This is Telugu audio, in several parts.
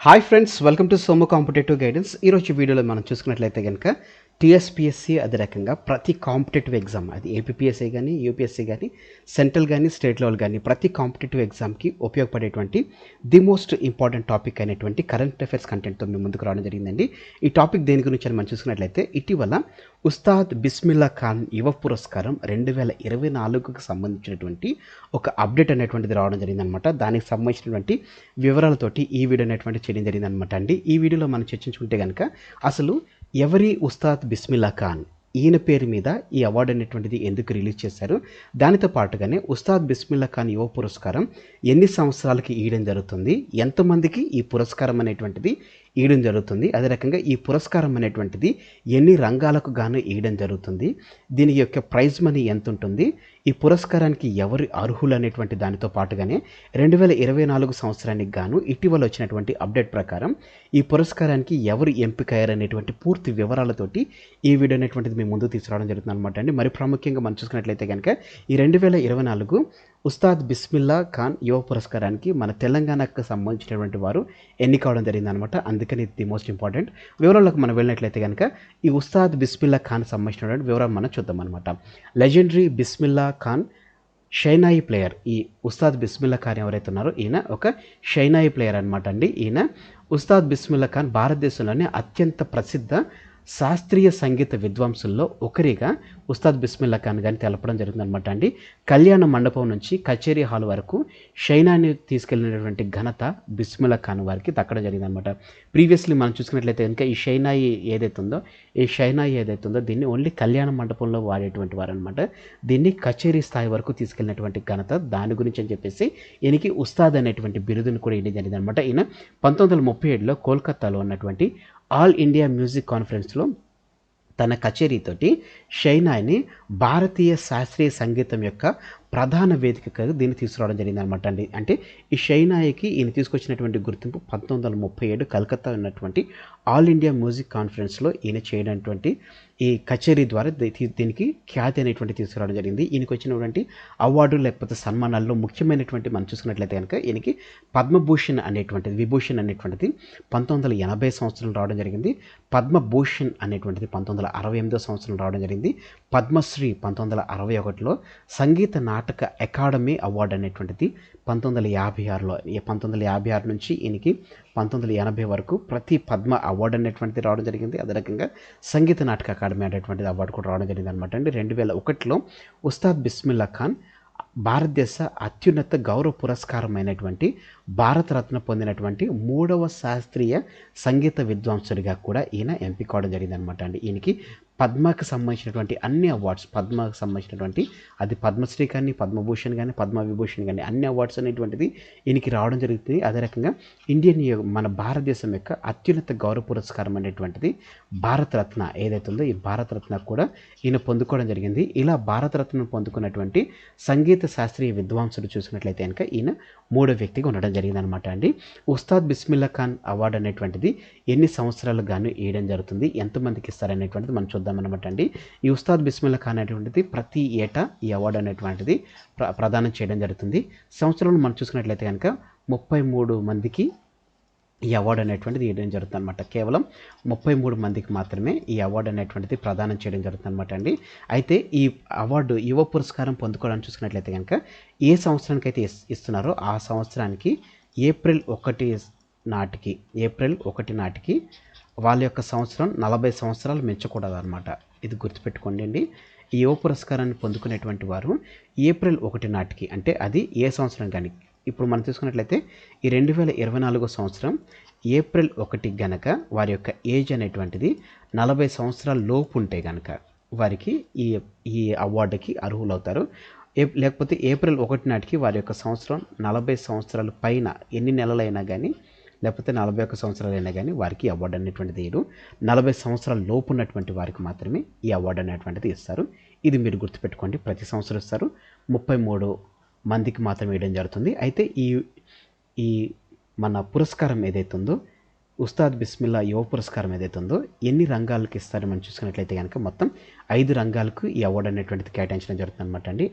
Hi friends, welcome to Somu competitive guidance. ఈరోజు వీడియోలో మనం చూసుకున్నట్లయితే కనుక టీఎస్పీఎస్సీ అదే రకంగా ప్రతి కాంపిటేటివ్ ఎగ్జామ్, అది ఏపీపీఎస్సీ కానీ యూపీఎస్సీ కానీ సెంట్రల్ కానీ స్టేట్ లెవెల్ కానీ ప్రతి కాంపిటేటివ్ ఎగ్జామ్కి ఉపయోగపడేటువంటి ది మోస్ట్ ఇంపార్టెంట్ టాపిక్ అయినటువంటి కరెంట్ అఫైర్స్ కంటెంట్తో మేము ముందుకు రావడం జరిగిందండి. ఈ టాపిక్ దేని గురించి అని మనం చూసుకున్నట్లయితే ఇటీవల ఉస్తాద్ బిస్మిల్లా ఖాన్ యువ పురస్కారం 2024కు సంబంధించినటువంటి ఒక అప్డేట్ అనేటువంటిది రావడం జరిగిందనమాట. దానికి సంబంధించినటువంటి వివరాలతోటి ఈ వీడియో అనేటువంటి చేయడం జరిగిందనమాట అండి. ఈ వీడియోలో మనం చర్చించుకుంటే కనుక అసలు ఎవరి ఉస్తాద్ బిస్మిల్లా ఖాన్, ఈయన పేరు మీద ఈ అవార్డు అనేటువంటిది ఎందుకు రిలీజ్ చేశారు, దానితో పాటుగానే ఉస్తాద్ బిస్మిల్లా ఖాన్ యువ పురస్కారం ఎన్ని సంవత్సరాలకి ఇవ్వడం జరుగుతుంది, ఎంతమందికి ఈ పురస్కారం అనేటువంటిది ఇవ్వడం జరుగుతుంది, అదే రకంగా ఈ పురస్కారం అనేటువంటిది ఎన్ని రంగాలకు గాను ఇవ్వడం జరుగుతుంది, దీని యొక్క ప్రైజ్ మనీ ఎంత ఉంటుంది, ఈ పురస్కారానికి ఎవరు అర్హులు అనేటువంటి దానితో పాటుగానే 2024 సంవత్సరానికి గాను ఇటీవల వచ్చినటువంటి అప్డేట్ ప్రకారం ఈ పురస్కారానికి ఎవరు ఎంపికయ్యారనేటువంటి పూర్తి వివరాలతోటి ఈ వీడియో అనేటువంటిది మేము ముందుకు తీసుకురావడం జరుగుతుంది అనమాట అండి. మరి ప్రాముఖ్యంగా మనం చూసుకున్నట్లయితే కనుక ఈ 2024 ఉస్తాద్ బిస్మిల్లా ఖాన్ యువ పురస్కారానికి మన తెలంగాణకు సంబంధించినటువంటి వారు ఎన్నిక అవడం జరిగిందనమాట. అందుకని ఇది మోస్ట్ ఇంపార్టెంట్. వివరాలకు మనం వెళ్ళినట్లయితే కనుక ఈ ఉస్తాద్ బిస్మిల్లా ఖాన్ సంబంధించినటువంటి వివరాలు మనం చూద్దాం అనమాట. Legendary Bismillah Khan shehnai player. ఈ ఉస్తాద్ బిస్మిల్లా ఖాన్ ఎవరైతే ఉన్నారో ఈయన ఒక షైనాయి ప్లేయర్ అనమాట అండి. ఈయన ఉస్తాద్ బిస్మిల్లా ఖాన్ భారతదేశంలోనే అత్యంత ప్రసిద్ధ శాస్త్రీయ సంగీత విద్వాంసుల్లో ఒకరిగా ఉస్తాద్ బిస్మిల్లా ఖాన్ గారిని తెలపడం జరుగుతుందనమాట అండి. కళ్యాణ మండపం నుంచి కచేరీ హాల్ వరకు షైనాని తీసుకెళ్ళినటువంటి ఘనత బిస్మిల్లా ఖాన్ వారికి దక్కడం జరిగిందనమాట. ప్రీవియస్లీ మనం చూసుకున్నట్లయితే కనుక ఈ షైనాయి ఏదైతే ఉందో దీన్ని ఓన్లీ కళ్యాణ మండపంలో వాడేటువంటి వారు అనమాట. దీన్ని కచేరీ స్థాయి వరకు తీసుకెళ్ళినటువంటి ఘనత, దాని గురించి అని చెప్పేసి ఈయనకి ఉస్తాద్ అనేటువంటి బిరుదును కూడా ఇవ్వడం జరిగిందనమాట. ఈయన 1937లో కోల్కతాలో ఉన్నటువంటి ఆల్ ఇండియా మ్యూజిక్ కాన్ఫరెన్స్లో తన కచేరీతోటి షైనాయిని భారతీయ శాస్త్రీయ సంగీతం యొక్క ప్రధాన వేదికగా దీన్ని తీసుకురావడం జరిగింది అనమాట అండి. అంటే ఈ షైనాయికి ఈయన తీసుకొచ్చినటువంటి గుర్తింపు 1937 కలకత్తా ఉన్నటువంటి ఆల్ ఇండియా మ్యూజిక్ కాన్ఫరెన్స్లో ఈయన చేయనటువంటి ఈ కచేరీ ద్వారా దీనికి ఖ్యాతి అనేటువంటి తీసుకురావడం జరిగింది. ఈయనకి వచ్చినటువంటి అవార్డు లేకపోతే సన్మానాల్లో ముఖ్యమైనటువంటి మనం చూసుకున్నట్లయితే కనుక ఈయనకి పద్మభూషణ్ అనేటువంటిది, విభూషణ్ అనేటువంటిది 1980 సంవత్సరం రావడం జరిగింది. పద్మభూషణ్ అనేటువంటిది 1968 సంవత్సరం రావడం జరిగింది. పద్మశ్రీ 1961లో, సంగీత నాటక అకాడమీ అవార్డు అనేటువంటిది 1956లో, 1956 నుంచి ఈయనకి 1980 వరకు ప్రతి పద్మ అవార్డు అనేటువంటిది రావడం జరిగింది. అదే రకంగా సంగీత నాటక అకాడమీ అనేటువంటిది అవార్డు కూడా రావడం జరిగింది అనమాట అండి. 2001లో ఉస్తాద్ బిస్మిల్లా ఖాన్ భారతదేశ అత్యున్నత గౌరవ పురస్కారమైనటువంటి భారతరత్న పొందినటువంటి 3వ శాస్త్రీయ సంగీత విద్వాంసుడిగా కూడా ఈయన ఎంపిక అవడం జరిగిందనమాట అండి. ఈయనకి పద్మకు సంబంధించినటువంటి అన్ని అవార్డ్స్, పద్మకు సంబంధించినటువంటి అది పద్మశ్రీ కానీ, పద్మభూషణ్ కానీ, పద్మవిభూషణ్ కానీ అన్ని అవార్డ్స్ అనేటువంటిది ఈయనకి రావడం జరుగుతుంది. అదే రకంగా మన భారతదేశం యొక్క అత్యున్నత గౌరవ పురస్కారం అనేటువంటిది భారతరత్న ఏదైతే ఉందో ఈ భారతరత్న కూడా ఈయన పొందుకోవడం జరిగింది. ఇలా భారతరత్న పొందుకున్నటువంటి సంగీత శాస్త్రీయ విద్వాంసుడు చూసినట్లయితే కనుక ఈయన 3వ వ్యక్తిగా ఉండడం జరిగిందనమాట అండి. ఉస్తాద్ బిస్మిల్లా ఖాన్ అవార్డు అనేటువంటిది ఎన్ని సంవత్సరాలు గాను ఇవ్వడం జరుగుతుంది, ఎంతమందికి ఇస్తారనేటువంటిది మనం చూద్దామన్నమాట అండి. ఈ ఉస్తాద్ బిస్మిల్లా ఖాన్ అనేటువంటిది ప్రతి ఏటా ఈ అవార్డు అనేటువంటిది ప్రదానం చేయడం జరుగుతుంది. సంవత్సరంలో మనం చూసుకున్నట్లయితే కనుక 33 మందికి ఈ అవార్డు అనేటువంటిది ఇవ్వడం జరుగుతుంది అనమాట. కేవలం 33 మందికి మాత్రమే ఈ అవార్డు అనేటువంటిది ప్రదానం చేయడం జరుగుతుంది అనమాట అండి. అయితే ఈ అవార్డు యువ పురస్కారం పొందుకోవడానికి చూసుకున్నట్లయితే కనుక ఏ సంవత్సరానికి అయితే ఇస్తున్నారో ఆ సంవత్సరానికి ఏప్రిల్ 1 నాటికి వాళ్ళ యొక్క సంవత్సరం 40 సంవత్సరాలు మించకూడదు అనమాట. ఇది గుర్తుపెట్టుకోండి అండి. ఈ యువ పురస్కారాన్ని పొందుకునేటువంటి వారు ఏప్రిల్ 1 నాటికి, అంటే అది ఏ సంవత్సరం కానీ, ఇప్పుడు మనం తీసుకున్నట్లయితే ఈ 2024 సంవత్సరం ఏప్రిల్ 1 గనక వారి యొక్క ఏజ్ అనేటువంటిది 40 సంవత్సరాల లోపు ఉంటే కనుక వారికి ఈ అవార్డుకి అర్హులు అవుతారు. లేకపోతే ఏప్రిల్ 1 నాటికి వారి యొక్క సంవత్సరం 40 సంవత్సరాల పైన ఎన్ని నెలలైనా కానీ, లేకపోతే 41 సంవత్సరాలైనా కానీ వారికి అవార్డు అనేటువంటిది ఇవ్వరు. 40 సంవత్సరాల లోపు ఉన్నటువంటి వారికి మాత్రమే ఈ అవార్డు అనేటువంటిది ఇస్తారు. ఇది మీరు గుర్తుపెట్టుకోండి. ప్రతి సంవత్సరం ఇస్తారు. 33 మందికి మాత్రమే ఇవ్వడం జరుగుతుంది. అయితే ఈ మన పురస్కారం ఏదైతే ఉందో, ఉస్తాద్ బిస్మిల్లా యువ పురస్కారం ఏదైతే ఉందో ఎన్ని రంగాలకు ఇస్తారని మనం చూసుకున్నట్లయితే కనుక మొత్తం 5 రంగాలకు ఈ అవార్డు అనేటువంటిది కేటాయించడం జరుగుతుంది అనమాట అండి.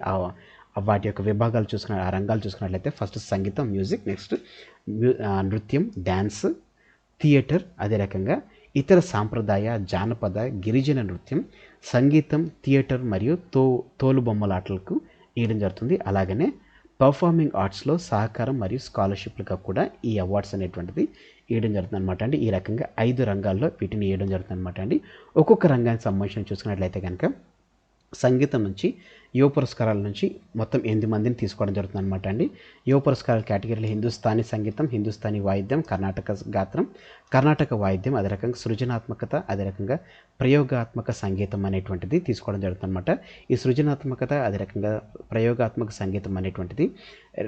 వాటి యొక్క విభాగాలు ఆ రంగాలు చూసుకున్నట్లయితే ఫస్ట్ సంగీతం, మ్యూజిక్, నెక్స్ట్ నృత్యం, డ్యాన్స్, థియేటర్, అదే రకంగా ఇతర సాంప్రదాయ, జానపద, గిరిజన నృత్యం, సంగీతం, థియేటర్ మరియు తోలుబొమ్మలాటలకు ఇవ్వడం జరుగుతుంది. అలాగనే పర్ఫార్మింగ్ ఆర్ట్స్లో సహకారం మరియు స్కాలర్షిప్లుగా కూడా ఈ అవార్డ్స్ అనేటువంటిది ఇవ్వడం జరుగుతుంది అనమాట అండి. ఈ రకంగా 5 రంగాల్లో వీటిని ఇవ్వడం జరుగుతుంది అనమాట అండి. ఒక్కొక్క రంగానికి సంబంధించి చూసుకున్నట్లయితే కనుక సంగీతం నుంచి యువ పురస్కారాల నుంచి మొత్తం 8 మందిని తీసుకోవడం జరుగుతుంది అనమాట అండి. యువ పురస్కారాల కేటగిరీలో హిందుస్థానీ సంగీతం, హిందుస్థానీ వాయిద్యం, కర్ణాటక గాత్రం, కర్ణాటక వాయిద్యం, అదే రకంగా సృజనాత్మకత, అదే రకంగా ప్రయోగాత్మక సంగీతం అనేటువంటిది తీసుకోవడం జరుగుతుంది అనమాట. ఈ సృజనాత్మకత, అదే రకంగా ప్రయోగాత్మక సంగీతం అనేటువంటిది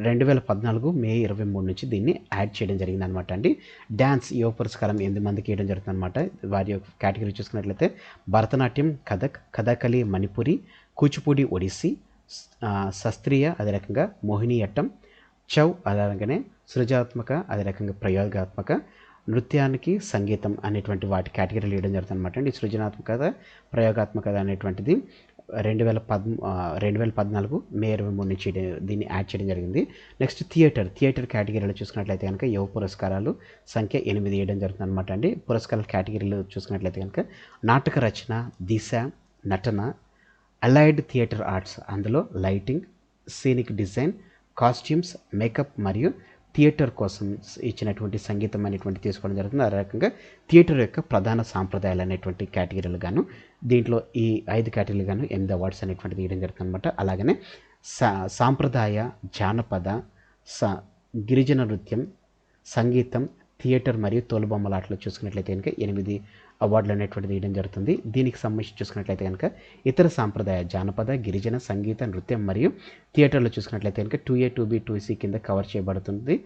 2014 మే 23 నుంచి దీన్ని యాడ్ చేయడం జరిగింది అనమాట అండి. డ్యాన్స్ యువ పురస్కారం 8 మందికి ఇవ్వడం జరుగుతుంది అనమాట. వారి యొక్క కేటగిరీ చూసుకున్నట్లయితే భరతనాట్యం, కథక్, కథకళి మణిపురి, కూచిపూడి ఒడిస్సీ, శాస్త్రీయ, అదే రకంగా మోహినియట్టం, చౌ, అలాగనే సృజనాత్మక, అదే రకంగా ప్రయోగాత్మక నృత్యానికి సంగీతం అనేటువంటి వాటి కేటగిరీలు ఇవ్వడం జరుగుతుంది అనమాట అండి. సృజనాత్మకత, ప్రయోగాత్మకత అనేటువంటిది 2014 మే 23 నుంచి దీన్ని యాడ్ చేయడం జరిగింది. నెక్స్ట్ థియేటర్ కేటగిరీలో చూసుకున్నట్లయితే కనుక యువ పురస్కారాలు సంఖ్య 8 ఇవ్వడం జరుగుతుంది అనమాట అండి. పురస్కారాల కేటగిరీలో చూసుకున్నట్లయితే కనుక నాటక రచన, దిశ, నటన, అలైడ్ థియేటర్ ఆర్ట్స్, అందులో lighting, scenic design, costumes, makeup మరియు థియేటర్ కోసం ఇచ్చినటువంటి సంగీతం అనేటువంటి తీసుకోవడం జరుగుతుంది. ఆ రకంగా థియేటర్ యొక్క ప్రధాన సాంప్రదాయాలు అనేటువంటి కేటగిరీలు గాను దీంట్లో ఈ 5 కేటగిరీలు గాను 8 అవార్డ్స్ అనేటువంటిది ఇవ్వడం జరుగుతుంది అనమాట. అలాగనే సాంప్రదాయ, జానపద, గిరిజన నృత్యం, సంగీతం, థియేటర్ మరియు తోలుబొమ్మలాటలు చూసుకున్నట్లయితే కనుక 8 అవార్డులు అనేటువంటిది ఇవ్వడం జరుగుతుంది. దీనికి సంబంధించి చూసుకున్నట్లయితే కనుక ఇతర సాంప్రదాయ, జానపద, గిరిజన, సంగీత, నృత్యం మరియు థియేటర్లో చూసుకున్నట్లయితే కనుక 2A, 2B, 2C కింద కవర్ చేయబడుతుంది.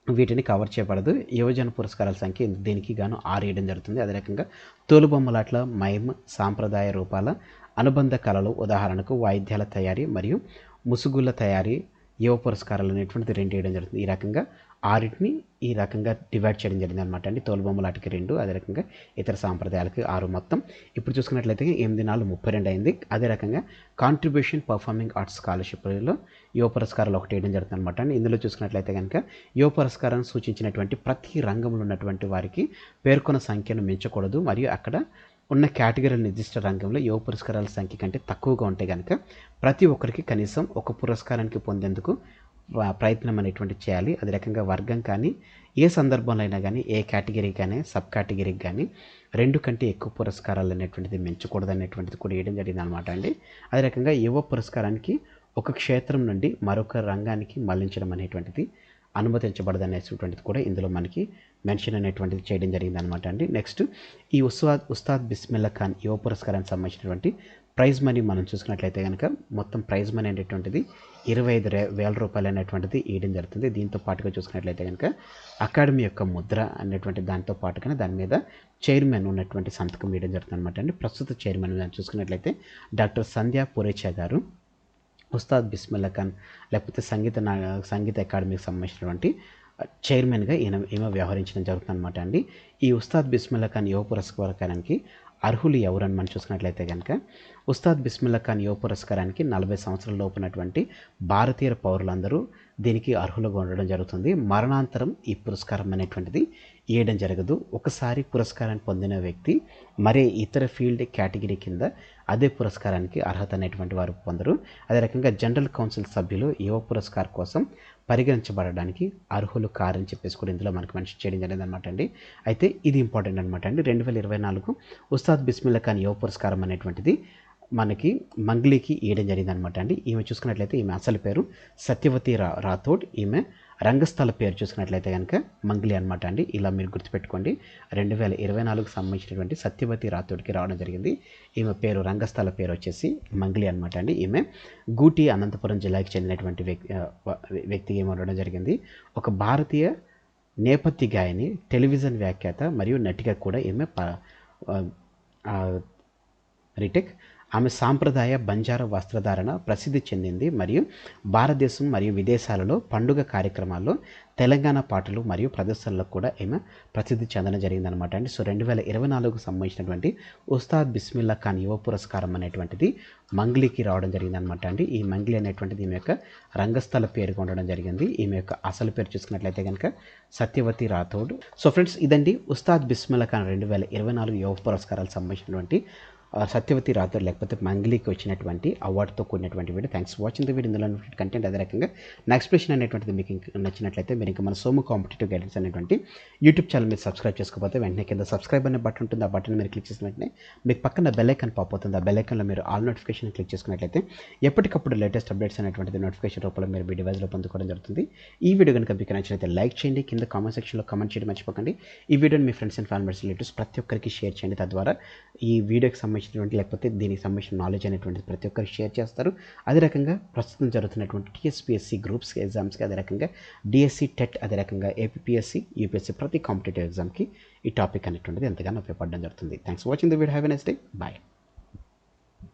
వీటిని కవర్ చేయబడదు. యువజన పురస్కారాల సంఖ్య దీనికి గాను 6 ఇవ్వడం జరుగుతుంది. అదే రకంగా తోలుబొమ్మలాట్ల, మైమ్, సాంప్రదాయ రూపాల, అనుబంధ కళలు, ఉదాహరణకు వాయిద్యాల తయారీ మరియు ముసుగుల తయారీ యువ పురస్కారాలు అనేటువంటిది 2 ఇవ్వడం జరుగుతుంది. ఈ రకంగా 6ని ఈ రకంగా డివైడ్ చేయడం జరిగింది అనమాట అండి. తోలుబొమ్మలాటకి 2, అదే రకంగా ఇతర సాంప్రదాయాలకి 6 మొత్తం. ఇప్పుడు చూసుకున్నట్లయితే 8 4 32 అయింది. అదే రకంగా కాంట్రిబ్యూషన్ పర్ఫార్మింగ్ ఆర్ట్స్ స్కాలర్షిప్లో యువ పురస్కారాలు 1 ఇవ్వడం జరుగుతుంది అనమాట అండి. ఇందులో చూసుకున్నట్లయితే కనుక యువ పురస్కారాన్ని సూచించినటువంటి ప్రతి రంగంలో ఉన్నటువంటి వారికి పేర్కొన్న సంఖ్యను మించకూడదు మరియు అక్కడ ఉన్న కేటగిరీల నిర్దిష్ట రంగంలో యువ పురస్కారాల సంఖ్య కంటే తక్కువగా ఉంటే కనుక ప్రతి ఒక్కరికి కనీసం ఒక పురస్కారానికి పొందేందుకు ప్రయత్నం అనేటువంటి చేయాలి. అదే రకంగా వర్గం కానీ ఏ సందర్భంలో అయినా కానీ ఏ కేటగిరీ కానీ సబ్ కేటగిరీకి కానీ 2 కంటే ఎక్కువ పురస్కారాలు అనేటువంటిది మించకూడదు అనేటువంటిది కూడా వేయడం జరిగింది అనమాట అండి. అదే రకంగా యువ పురస్కారానికి ఒక క్షేత్రం నుండి మరొక రంగానికి మళ్లించడం అనేటువంటిది అనుమతించబడదు అనేటువంటిది కూడా ఇందులో మనకి మెన్షన్ అనేటువంటిది చేయడం జరిగింది అనమాట అండి. నెక్స్ట్ ఈ ఉస్తాద్ బిస్మిల్లా ఖాన్ యువ పురస్కారానికి సంబంధించినటువంటి ప్రైజ్ మనీ మనం చూసుకున్నట్లయితే కనుక మొత్తం ప్రైజ్ మనీ అనేటువంటిది 25,000 రూపాయలు అనేటువంటిది ఇవ్వడం జరుగుతుంది. దీంతో పాటుగా చూసుకున్నట్లయితే కనుక అకాడమీ యొక్క ముద్ర అనేటువంటి దాంతో పాటుగానే దాని మీద చైర్మన్ ఉన్నటువంటి సంతకం వేయడం జరుగుతుంది అనమాట అండి. ప్రస్తుత చైర్మన్ చూసుకున్నట్లయితే డాక్టర్ సంధ్యా పురేచా గారు ఉస్తాద్ బిస్మిల్లా ఖాన్ లేకపోతే సంగీత అకాడమీకి సంబంధించినటువంటి చైర్మన్గా ఈమె వ్యవహరించడం జరుగుతుంది అనమాట అండి. ఈ ఉస్తాద్ బిస్మిల్లా ఖాన్ యువ పురస్కారానికి అర్హులు ఎవరని మనం చూసుకున్నట్లయితే కనుక ఉస్తాద్ బిస్మిల్లా ఖాన్ యువ పురస్కారానికి 40 సంవత్సరాల లోపు ఉన్నటువంటి భారతీయ పౌరులందరూ దీనికి అర్హులుగా ఉండడం జరుగుతుంది. మరణాంతరం ఈ పురస్కారం అనేటువంటిది ఇవ్వడం జరగదు. ఒకసారి పురస్కారాన్ని పొందిన వ్యక్తి మరే ఇతర ఫీల్డ్ కేటగిరీ కింద అదే పురస్కారానికి అర్హత అనేటువంటి వారు పొందరు. అదే రకంగా జనరల్ కౌన్సిల్ సభ్యులు యువ పురస్కార్ కోసం పరిగణించబడడానికి అర్హులు కారని చెప్పేసి కూడా ఇందులో మనకు మెన్షన్ చేయడం జరిగింది అనమాట అండి. అయితే ఇది ఇంపార్టెంట్ అనమాట అండి. 2024 ఉస్తాద్ బిస్మిల్లా ఖాన్ యువ పురస్కారం అనేటువంటిది మనకి మంగ్లీకి ఇవ్వడం జరిగింది అనమాట అండి. ఈమె చూసుకున్నట్లయితే ఈమె అసలు పేరు సత్యవతి రాథోడ్. ఈమె రంగస్థల పేరు చూసుకున్నట్లయితే కనుక మంగ్లీ అనమాట అండి. ఇలా మీరు గుర్తుపెట్టుకోండి. 2024 సంబంధించినటువంటి సత్యవతి రాథోడ్కి రావడం జరిగింది. ఈమె పేరు రంగస్థల పేరు వచ్చేసి మంగ్లీ అనమాట అండి. ఈమె గూటి అనంతపురం జిల్లాకి చెందినటువంటి వ్యక్తికి ఏమి ఉండడం జరిగింది. ఒక భారతీయ నేపథ్య గాయని, టెలివిజన్ వ్యాఖ్యాత మరియు నటిగా కూడా ఈమె రీటేక్. ఆమె సాంప్రదాయ బంజారా వస్త్రధారణ ప్రసిద్ధి చెందింది మరియు భారతదేశం మరియు విదేశాలలో పండుగ కార్యక్రమాల్లో తెలంగాణ పాటలు మరియు ప్రదర్శనలకు కూడా ఈమె ప్రసిద్ధి చెందడం జరిగిందనమాట అండి. సో 2024కు సంబంధించినటువంటి ఉస్తాద్ బిస్మిల్లా ఖాన్ యువ పురస్కారం అనేటువంటిది మంగ్లీకి రావడం జరిగిందనమాట అండి. ఈ మంగ్లీ అనేటువంటిది ఈమె యొక్క రంగస్థల పేరుగా ఉండడం జరిగింది. ఈమె యొక్క అసలు పేరు చూసుకున్నట్లయితే కనుక సత్యవతి రాథోడ్. సో ఫ్రెండ్స్, ఇదండి ఉస్తాద్ బిస్మిల్లా ఖాన్ 2024 యువ పురస్కారాలకు సంబంధించినటువంటి సత్యవతి రాథోడ్ లేకపోతే మంగ్లీకి వచ్చినటువంటి అవార్డుతో కూడినటువంటి video. Thanks for watching the video. ఇందులో కంటెంట్ అదే రకంగా నా ఎక్స్ప్రెషన్ అనేటువంటిది మీకు నచ్చినట్లయితే మీరు ఇంకా మన సోము కాంపిటేటివ్ గైడెన్స్ అనేటువంటి యూట్యూబ్ ఛానల్ మీరు సబ్స్క్రైబ్ చేసుకోకపోతే వెంటనే కింద సబ్స్క్రైబ్ అనే బటన్ ఉంటుంది. ఆ బటన్ మీరు క్లిక్ చేసిన వెంటనే మీకు పక్కన బెల్ ఐకాన్ పాప్ అవుతుంది. ఆ బెల్ ఐకాన్లో మీరు ఆల్ నోటిఫికేషన్ క్లిక్ చేసుకున్నట్లయితే ఎప్పటికప్పుడు లేటెస్ట్ అప్డేట్స్ అనేటువంటిది నోటిఫికేషన్ రూపంలో మీరు మీ డివైస్లో పొందుకోవడం జరుగుతుంది. ఈ వీడియో కనుక మీకు నచ్చినట్లయితే లైక్ చేయండి, కింద కామెంట్ సెక్షన్లో కామెంట్ చేయడం మర్చిపోకండి. ఈ వీడియోని మీ ఫ్రెండ్స్ అండ్ ఫ్యామిలీస్ రిలేటివ్స్ ప్రతి ఒక్కరికి షేర్ చేయండి. తద్వారా ఈ వీడియోకి సంబంధించినటువంటి లేకపోతే దీనికి సంబంధించిన నాలెడ్జ్ అనేటువంటిది ప్రతి ఒక్కరికి షేర్ చేస్తారు. అదే రకంగా ప్రస్తుతం జరుగుతున్నటువంటి టీఎస్పీఎస్సీ గ్రూప్స్ ఎగ్జామ్స్కి, అదే రకంగా డిఎస్సి టెట్, అదే రకంగా ఏపీఎస్సీ యూపీఎస్సీ ప్రతి కాంపిటేటివ్ ఎగ్జామ్కి ఈ టాపిక్ అనేటువంటిది ఎంతగానో ఉపయోగపడడం జరుగుతుంది. Thanks for watching the video. Have a nice day. Bye.